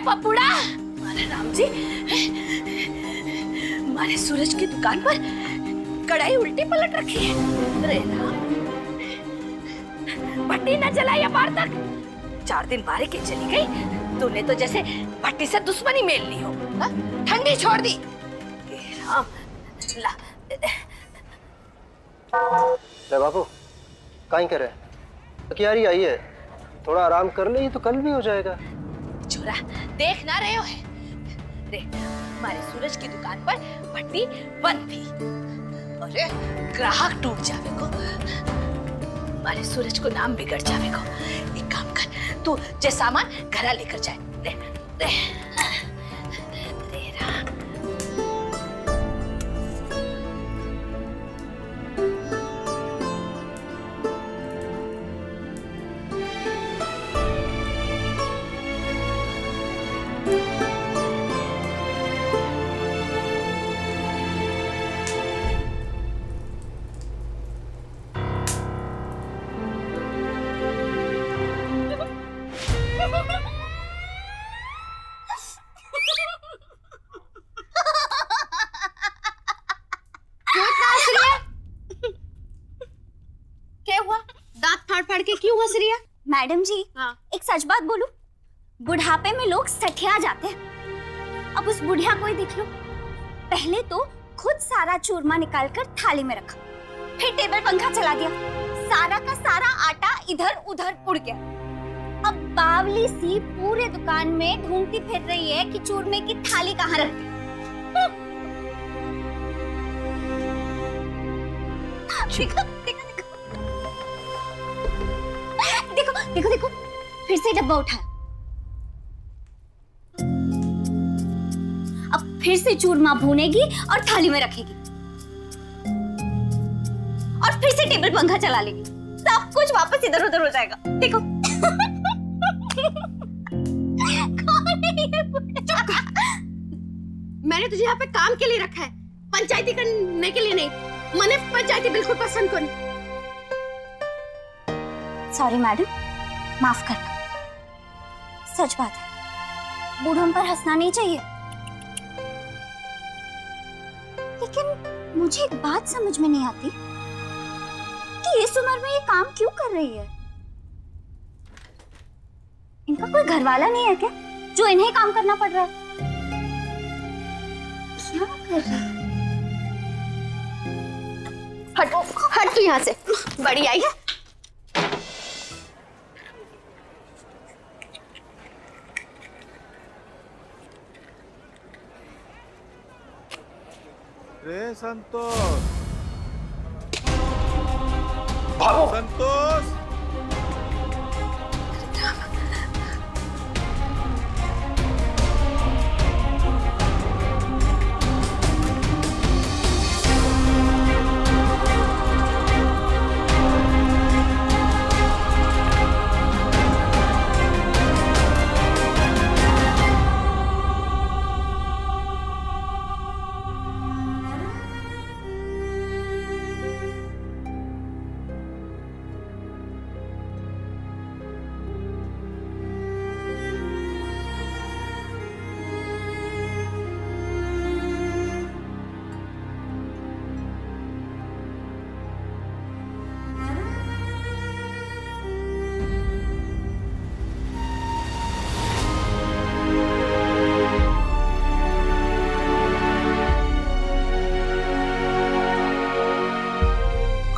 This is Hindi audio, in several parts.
पपुड़ा, मारे राम जी, मारे सूरज की दुकान पर कढ़ाई उल्टी पलट रखी है। अरे राम, भट्टी न जलाई बार तक। 4 दिन बारे के चली गई, तूने तो जैसे भट्टी से दुश्मनी मेल ली हो, ठंडी छोड़ दी। राम, ला। ले बाबू, काहे करे? तकियारी आई है, थोड़ा आराम कर ले, तो कल भी हो जाएगा। छोरा, देख ना रहे हो है? देख, हमारे सूरज की दुकान पर भट्टी बंद थी। अरे ग्राहक टूट जावे को, हमारे सूरज को नाम बिगड़ जावे को। एक काम कर, तू जे सामान घरा लेकर जाए। ले, ले, ले रहा। क्या हुआ? दांत फाड़ फाड़ के क्यों हंस रही है? मैडम जी, हाँ। एक सच बात बोलूं, बुढ़ापे में लोग सठिया जाते हैं। अब उस बुढ़िया को ही देख लो, पहले तो खुद सारा चूरमा निकालकर थाली में रखा, फिर टेबल पंखा चला दिया, सारा का सारा आटा इधर उधर उड़ गया। अब बावली सी पूरे दुकान में ढूंढती फिर रही है कि चूरमे की थाली कहाँ रखी। देखो देखो देखो देखो देखो, फिर से डब्बा उठा, अब फिर से चूरमा भूनेगी और थाली में रखेगी, और फिर से टेबल पंखा चला लेगी, सब कुछ वापस इधर उधर हो जाएगा। देखो मैंने तुझे यहाँ पे काम के लिए रखा है, पंचायती करने के लिए नहीं। मैंने पंचायती बिल्कुल पसंद को नहीं। सॉरी मैडम, माफ करना। सच बात है, बूढ़ों पर हंसना नहीं चाहिए। लेकिन मुझे एक बात समझ में नहीं आती कि इस उम्र में ये काम क्यों कर रही है। इनका कोई घर वाला नहीं है क्या जो इन्हें काम करना पड़ रहा है? क्या कर रही है? हट हट तू यहाँ से, बड़ी आई है। रे संतोष, भागो। संतोष,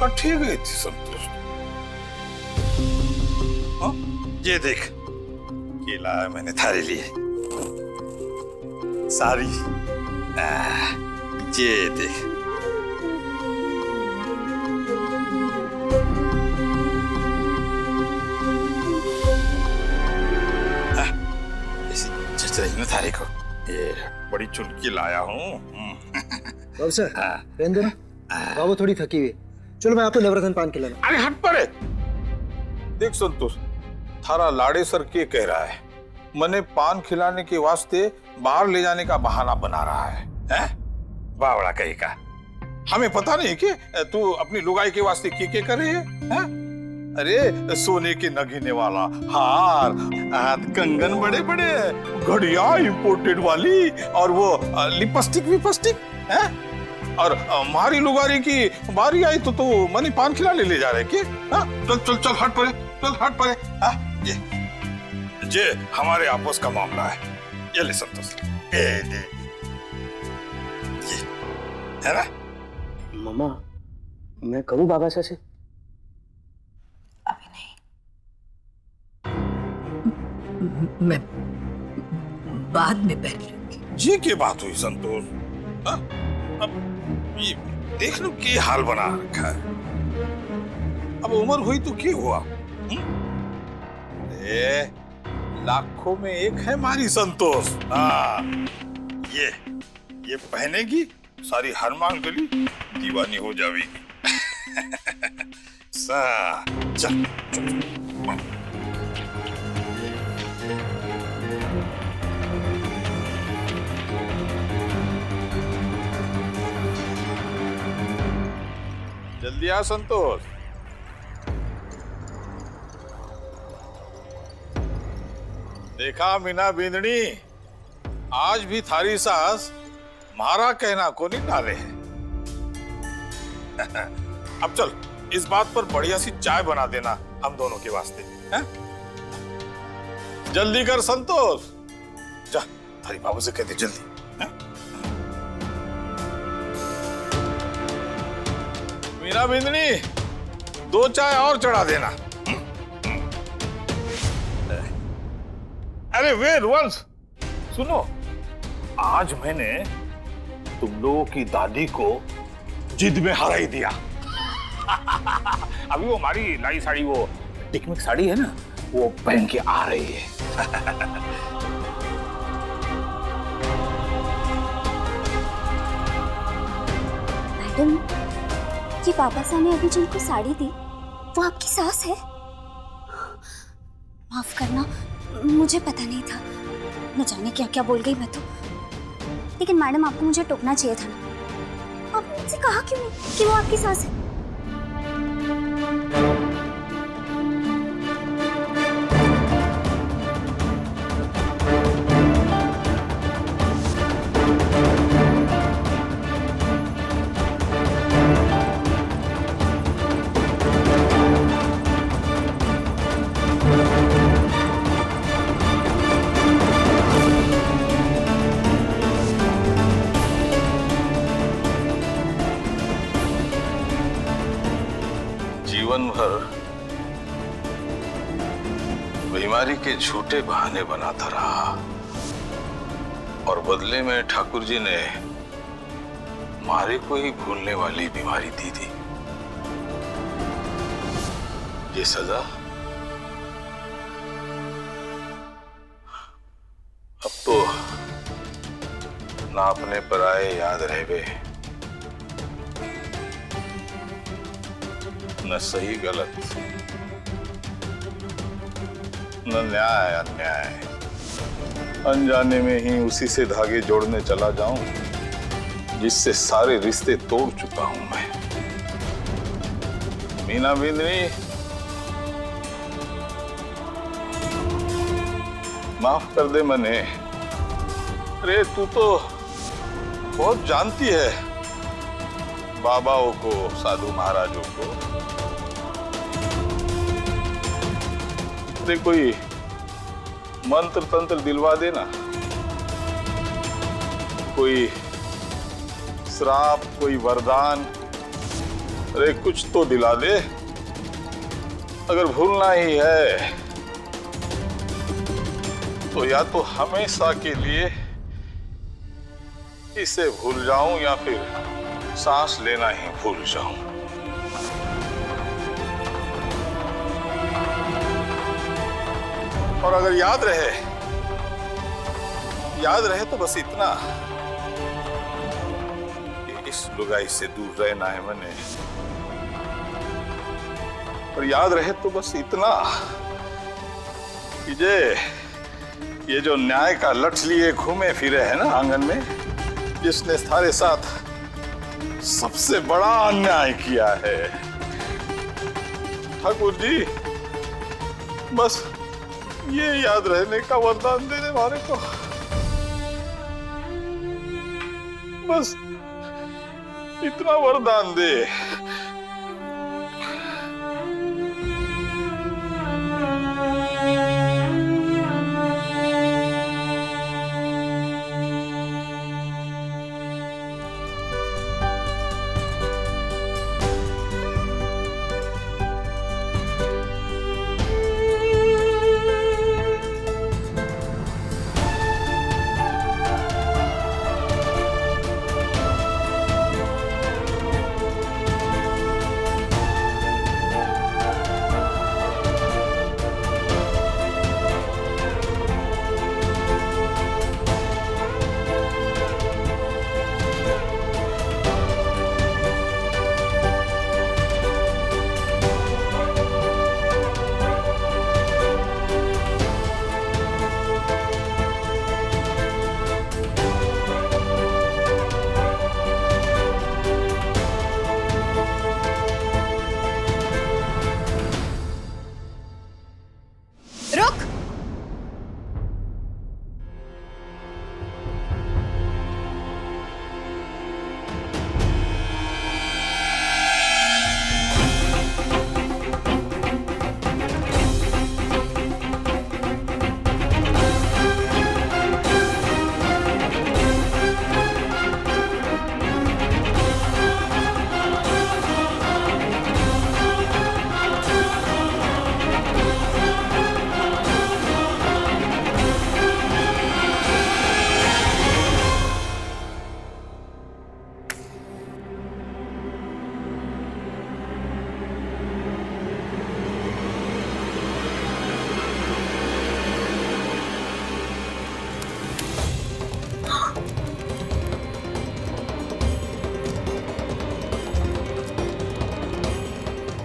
कट्ठी गई थी संतोष। हाँ? ये देख, केला मैंने थारे लिए सारी। ये देख, ऐसी जच रही ना थारे को। ये बड़ी चुटकी लाया हूँ। बाबू सर, रहने दो ना, बाबू थोड़ी थकी हुई। चलो मैं आपको नवरत्न पान खिलाना। अरे हट पड़े। देख संतोष, थारा लाड़े सर के कह रहा है, मने पान खिलाने के वास्ते बाहर ले जाने का बहाना बना रहा है, हैं? बावड़ा कहीं का। हमें पता नहीं कि तू अपनी लुगाई के वास्ते के कर रही है, हैं? अरे सोने के नगीने वाला हार, हाथ कंगन बड़े बड़े, घड़िया इंपोर्टेड वाली, और वो लिपस्टिक विपस्टिक है। और मारी लुगारी की बारी आई तो मनी पान खिलाने ले जा रहे के? चल चल चल हट पड़े, चल हट पड़े। ये हमारे आपस का मामला है। ये ले संतोष, ये है ना। मम्मा, मैं कहूँ बाबा से? अभी नहीं, मैं बाद में पहन लूंगी। ये क्या बात हुई संतोष? अब ये देख लो क्या हाल बना रखा है। अब उम्र हुई तो क्या हुआ? लाखों में एक है हमारी संतोष। हाँ, ये पहनेगी, सारी हनुमान गली दीवानी हो जाएगी। चल चल जल्दी आ संतोष। देखा मीना बिंदनी, आज भी थारी सास मारा कहना को नहीं डाले है। अब चल इस बात पर बढ़िया सी चाय बना देना हम दोनों के वास्ते, हैं? जल्दी कर संतोष, जा हरी बाबू से कहते जल्दी। मीना बिंदनी, 2 चाय और चढ़ा देना। अरे वेट वंस, सुनो, आज मैंने तुम लोगों की दादी को जिद में हरा ही दिया। अभी वो हमारी लाई साड़ी, वो टिकमिक साड़ी है ना, वो पहन के आ रही है। मैडम, ये पापा साहब ने अभी जिनको साड़ी दी वो आपकी सास है? माफ करना, मुझे पता नहीं था, न जाने क्या क्या बोल गई मैं तो। लेकिन मैडम, आपको मुझे टोकना चाहिए था ना। आपने मुझसे कहा क्यों नहीं कि वो आपकी सास है? जीवन भर बीमारी के झूठे बहाने बनाता रहा और बदले में ठाकुर जी ने मारे को ही भूलने वाली बीमारी दी थी। ये सजा अब तो ना अपने पराये याद रहे, न सही गलत, न न्याय अन्याय। अनजाने में ही उसी से धागे जोड़ने चला जाऊं जिससे सारे रिश्ते तोड़ चुका हूं मैं। मीना बिंदनी, माफ कर दे मने। अरे तू तो बहुत जानती है बाबाओं को, साधु महाराजों को। कोई मंत्र तंत्र दिलवा देना, कोई श्राप, कोई वरदान, अरे कुछ तो दिला दे। अगर भूलना ही है तो या तो हमेशा के लिए इसे भूल जाऊं या फिर सांस लेना ही भूल जाऊं। और अगर याद रहे तो बस इतना कि इस लुगाई से दूर रहना है मैंने। और याद रहे तो बस इतना कि ये जो न्याय का लठ लिए घूमे फिरे है ना आंगन में, जिसने सारे साथ सबसे बड़ा अन्याय किया है, ठाकुर जी बस ये याद रहने का वरदान दे दे हमारे को, बस इतना वरदान दे।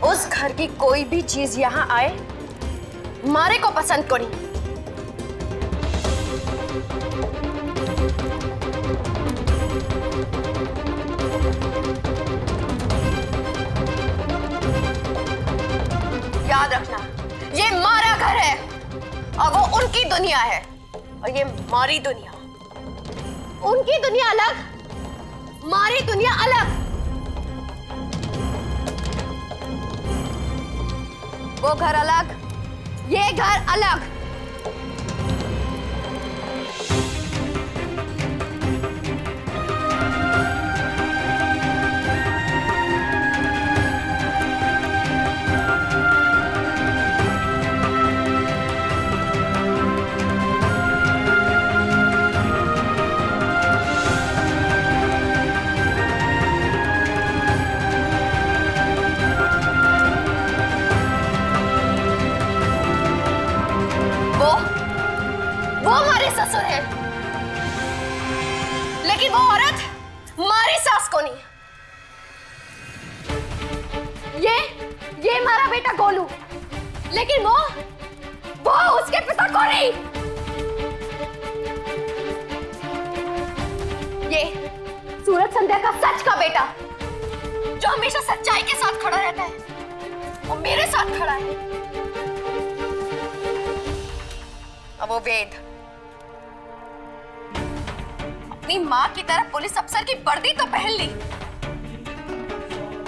उस घर की कोई भी चीज यहाँ आए मारे को पसंद करी। याद रखना ये मारा घर है और वो उनकी दुनिया है और ये मारी दुनिया। उनकी दुनिया अलग, मारी दुनिया अलग। वो घर अलग, ये घर अलग। वो हमारे ससुर है, लेकिन वो औरत हमारी सास को नहीं। ये हमारा बेटा गोलू, लेकिन वो उसके पिता को नहीं। ये सूरज संध्या का सच का बेटा, जो हमेशा सच्चाई के साथ खड़ा रहता है, वो मेरे साथ खड़ा है। अब वो वेद अपनी मां की तरह पुलिस अफसर की वर्दी तो पहन ली,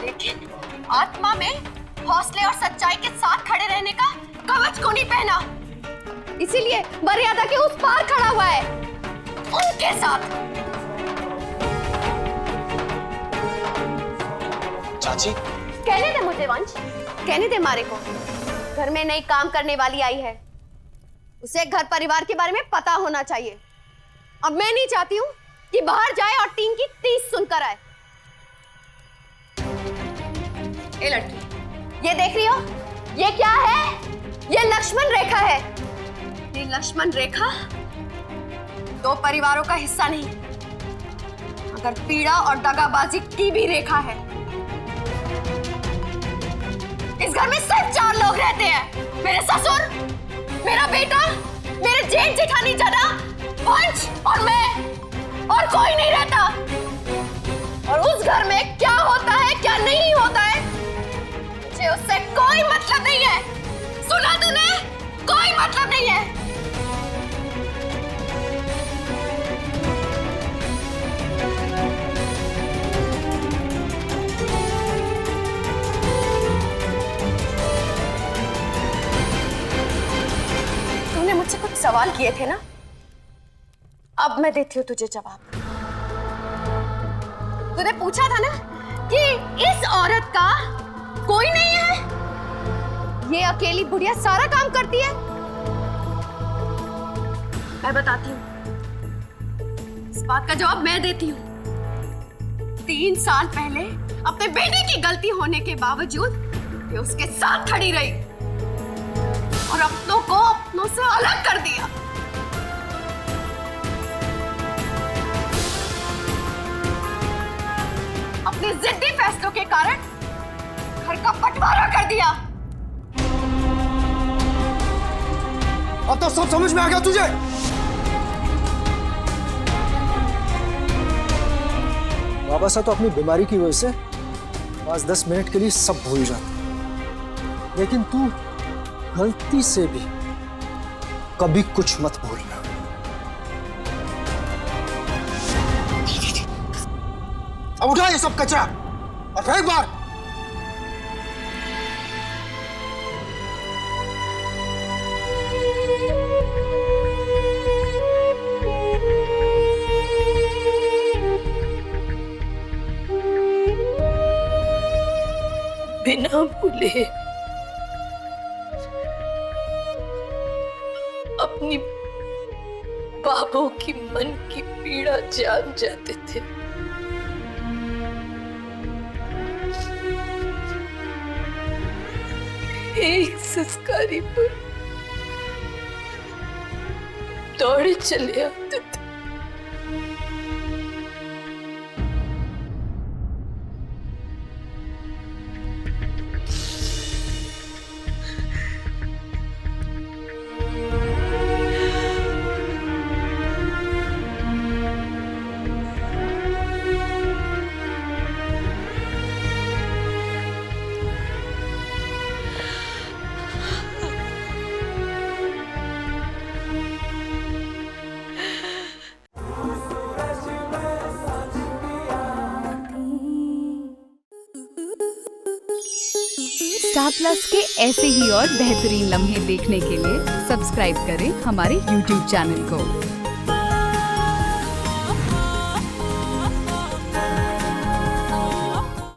लेकिन आत्मा में हौसले और सच्चाई के साथ खड़े रहने का कवच को नहीं पहना। इसीलिए मर्यादा के उस पार खड़ा हुआ है, उनके साथ। चाची कहने दे मुझे वंश, कहने दे मारे को। घर में नई काम करने वाली आई है, उसे घर परिवार के बारे में पता होना चाहिए। अब मैं नहीं चाहती हूँ कि बाहर जाए और टीन की तीस सुनकर आए। ए लड़की, ये देख रही हो, ये क्या है? ये लक्ष्मण रेखा है। ये लक्ष्मण रेखा दो परिवारों का हिस्सा नहीं, मगर पीड़ा और दगाबाजी की भी रेखा है। इस घर में सिर्फ 4 लोग रहते हैं, मेरे ससुर, मेरा बेटा, मेरे जेठ जेठानी जदा, वंश और मैं, और कोई नहीं रहता। और उस घर में क्या होता है क्या नहीं होता है, मुझे उससे कोई मतलब सवाल किए थे ना, अब मैं देती हूँ तुझे जवाब। तूने पूछा था ना कि इस औरत का कोई नहीं है, ये अकेली बुढ़िया सारा काम करती है। मैं बताती हूँ, इस बात का जवाब मैं देती हूँ। 3 साल पहले अपने बेटे की गलती होने के बावजूद ये उसके साथ खड़ी रही और अपनों को अपनों से अलग कर दिया। अपने जिद्दी फैसलों के कारण घर का बंटवारा कर दिया। अब तो सब समझ में आ गया तुझे। वापस तो अपनी बीमारी की वजह से 5-10 मिनट के लिए सब भूल जाते, लेकिन तू गलती से भी कभी कुछ मत भूलना। अब उठा ये सब कचरा और फेंक बाहर। बिना भूले अपनी बाबू की मन की पीड़ा जान जाते थे। एक संस्कारी पर दौड़े चले आते थे। स्टार प्लस के ऐसे ही और बेहतरीन लम्हे देखने के लिए सब्सक्राइब करें हमारे YouTube चैनल को।